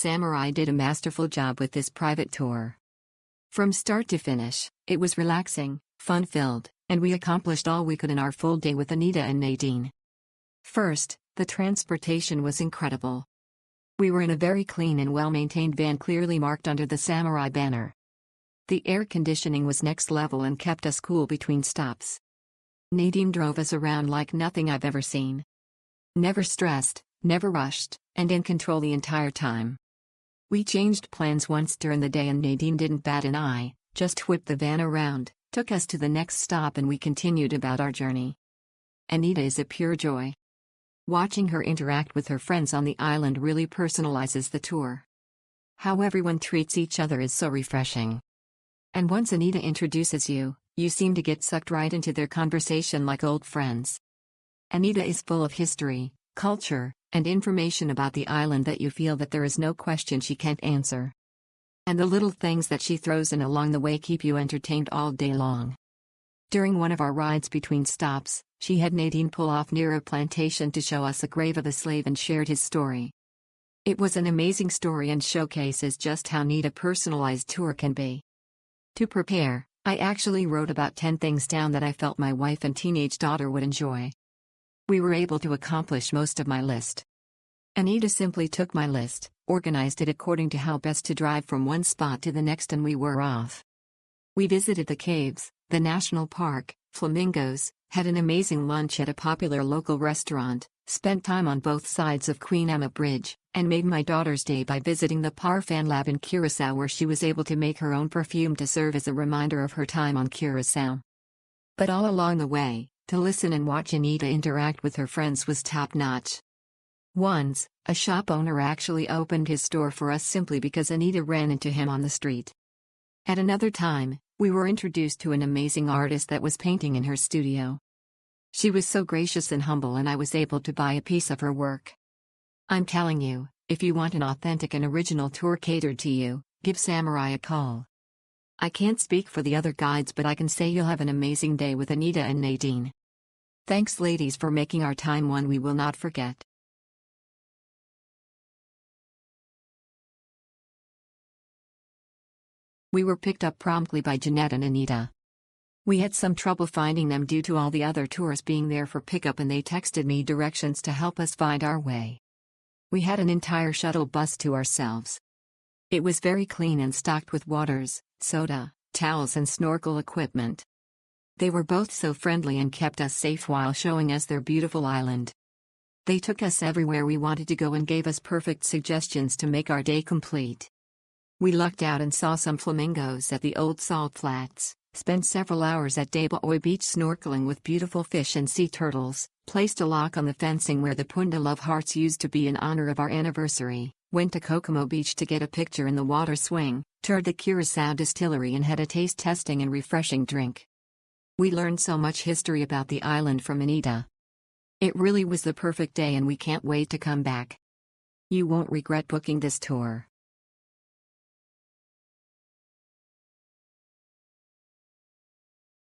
Samurai did a masterful job with this private tour. From start to finish, it was relaxing, fun-filled, and we accomplished all we could in our full day with Anita and Nadine. First, the transportation was incredible. We were in a very clean and well-maintained van clearly marked under the Samurai banner. The air conditioning was next level and kept us cool between stops. Nadine drove us around like nothing I've ever seen. Never stressed, never rushed, and in control the entire time. We changed plans once during the day and Nadine didn't bat an eye, just whipped the van around, took us to the next stop and we continued about our journey. Anita is a pure joy. Watching her interact with her friends on the island really personalizes the tour. How everyone treats each other is so refreshing. And once Anita introduces you, you seem to get sucked right into their conversation like old friends. Anita is full of history, culture, and information about the island that you feel that there is no question she can't answer. And the little things that she throws in along the way keep you entertained all day long. During one of our rides between stops, she had Nadine pull off near a plantation to show us a grave of a slave and shared his story. It was an amazing story and showcases just how neat a personalized tour can be. To prepare, I actually wrote about 10 things down that I felt my wife and teenage daughter would enjoy. We were able to accomplish most of my list. Anita simply took my list, organized it according to how best to drive from one spot to the next, and we were off. We visited the caves, the national park, flamingos, had an amazing lunch at a popular local restaurant, spent time on both sides of Queen Emma Bridge, and made my daughter's day by visiting the Parfum Lab in Curaçao where she was able to make her own perfume to serve as a reminder of her time on Curaçao. But all along the way, to listen and watch Anita interact with her friends was top-notch. Once, a shop owner actually opened his store for us simply because Anita ran into him on the street. At another time, we were introduced to an amazing artist that was painting in her studio. She was so gracious and humble and I was able to buy a piece of her work. I'm telling you, if you want an authentic and original tour catered to you, give Samurai a call. I can't speak for the other guides, but I can say you'll have an amazing day with Anita and Nadine. Thanks ladies for making our time one we will not forget. We were picked up promptly by Jeanette and Anita. We had some trouble finding them due to all the other tours being there for pickup, and they texted me directions to help us find our way. We had an entire shuttle bus to ourselves. It was very clean and stocked with waters, soda, towels and snorkel equipment. They were both so friendly and kept us safe while showing us their beautiful island. They took us everywhere we wanted to go and gave us perfect suggestions to make our day complete. We lucked out and saw some flamingos at the old salt flats, spent several hours at Piggy Beach snorkeling with beautiful fish and sea turtles, placed a lock on the fencing where the Punda love hearts used to be in honor of our anniversary, went to Kokomo Beach to get a picture in the water swing, toured the Curaçao distillery and had a taste testing and refreshing drink. We learned so much history about the island from Anita. It really was the perfect day and we can't wait to come back. You won't regret booking this tour.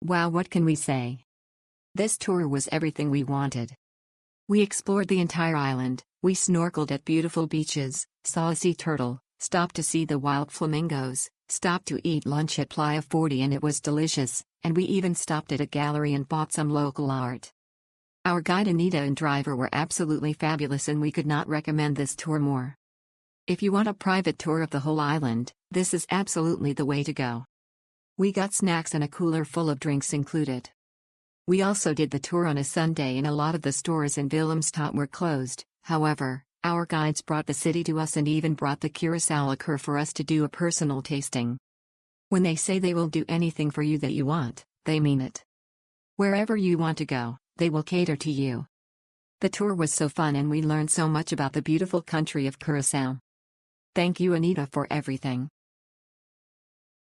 Wow, what can we say? This tour was everything we wanted. We explored the entire island, we snorkeled at beautiful beaches, saw a sea turtle, stopped to see the wild flamingos, stopped to eat lunch at Playa 40 and it was delicious, and we even stopped at a gallery and bought some local art. Our guide Anita and driver were absolutely fabulous and we could not recommend this tour more. If you want a private tour of the whole island, this is absolutely the way to go. We got snacks and a cooler full of drinks included. We also did the tour on a Sunday and a lot of the stores in Willemstad were closed. However, our guides brought the city to us and even brought the curaçao liqueur for us to do a personal tasting. When they say they will do anything for you that you want, they mean it. Wherever you want to go, they will cater to you. The tour was so fun and we learned so much about the beautiful country of Curaçao. Thank you Anita for everything.